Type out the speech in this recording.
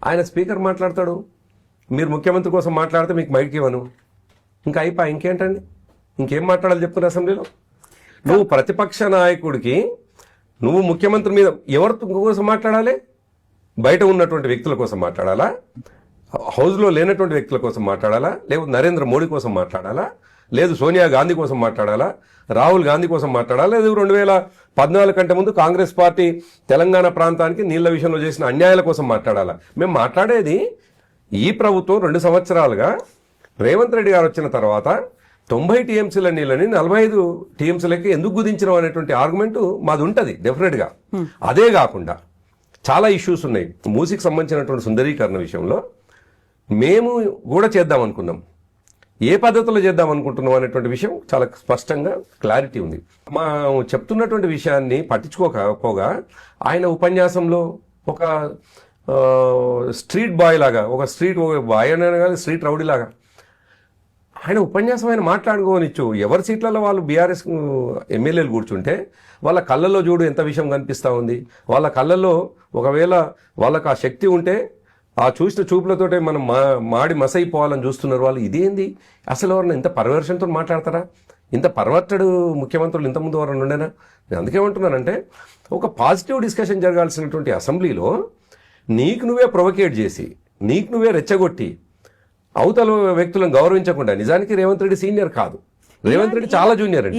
ఆయన స్పీకర్ మాట్లాడతాడు, మీరు ముఖ్యమంత్రి కోసం మాట్లాడితే మీకు మైక్ ఇవ్వను, ఇంకా అయిపోయి ఇంకేంటండి, ఇంకేం మాట్లాడాలి చెప్తున్న అసెంబ్లీలో? నువ్వు ప్రతిపక్ష నాయకుడికి నువ్వు ముఖ్యమంత్రి మీద ఎవరి కోసం మాట్లాడాలి? బయట ఉన్నటువంటి వ్యక్తుల కోసం మాట్లాడాలా? హౌస్లో లేనటువంటి వ్యక్తుల కోసం మాట్లాడాలా? లేకపోతే నరేంద్ర మోడీ కోసం మాట్లాడాలా? లేదు సోనియా గాంధీ కోసం మాట్లాడాలా? రాహుల్ గాంధీ కోసం మాట్లాడాలా? లేదు 2014 కంటే ముందు కాంగ్రెస్ పార్టీ తెలంగాణ ప్రాంతానికి నీళ్ల విషయంలో చేసిన అన్యాయాల కోసం మాట్లాడాలా? మేము మాట్లాడేది ఈ ప్రభుత్వం 2 సంవత్సరాలుగా రేవంత్ రెడ్డి గారు వచ్చిన తర్వాత 90 టీఎంసీల నీళ్ళని 45 టీఎంసీలకి ఎందుకు కుదించడం అనేటువంటి ఆర్గ్యుమెంట్ మాది ఉంటుంది డెఫినెట్గా. అదే కాకుండా చాలా ఇష్యూస్ ఉన్నాయి. మూసీకి సంబంధించినటువంటి సుందరీకరణ విషయంలో మేము కూడా చేద్దాం అనుకున్నాం. ఏ పద్ధతిలో చేద్దాం అనుకుంటున్నాం అనేటువంటి విషయం చాలా స్పష్టంగా క్లారిటీ ఉంది. మా చెప్తున్నటువంటి విషయాన్ని పట్టించుకోకపోగా ఆయన ఉపన్యాసంలో ఒక స్ట్రీట్ బాయ్ లాగా, ఒక బాయ్ అనే కానీ స్ట్రీట్ రౌడీ లాగా ఆయన ఉపన్యాసం ఆయన మాట్లాడుకోనిచ్చు. ఎవరి సీట్లలో వాళ్ళు బీఆర్ఎస్ ఎమ్మెల్యేలు కూర్చుంటే వాళ్ళ కళ్ళల్లో చూడు ఎంత విషయం కనిపిస్తూ ఉంది. వాళ్ళ కళ్ళల్లో ఒకవేళ వాళ్ళకు ఆ శక్తి ఉంటే ఆ చూసిన చూపులతోటే మనం మాడి మసైపోవాలని చూస్తున్నారు వాళ్ళు. ఇదేంది అసలు? ఎవరన్నా ఇంత పర్వర్షన్తో మాట్లాడతారా? ఇంత పర్వర్టెడ్ ముఖ్యమంత్రులు ఇంతకుముందు ఎవరన్నా ఉండేనా? నేను అందుకేమంటున్నానంటే ఒక పాజిటివ్ డిస్కషన్ జరగాల్సినటువంటి అసెంబ్లీలో నీకు నువ్వే ప్రొవోకేట్ చేసి, నీకు నువ్వే రెచ్చగొట్టి, అవతల వ్యక్తులను గౌరవించకుండా, నిజానికి రేవంత్ రెడ్డి సీనియర్ కాదు, రేవంత్ రెడ్డి చాలా జూనియర్ అండి.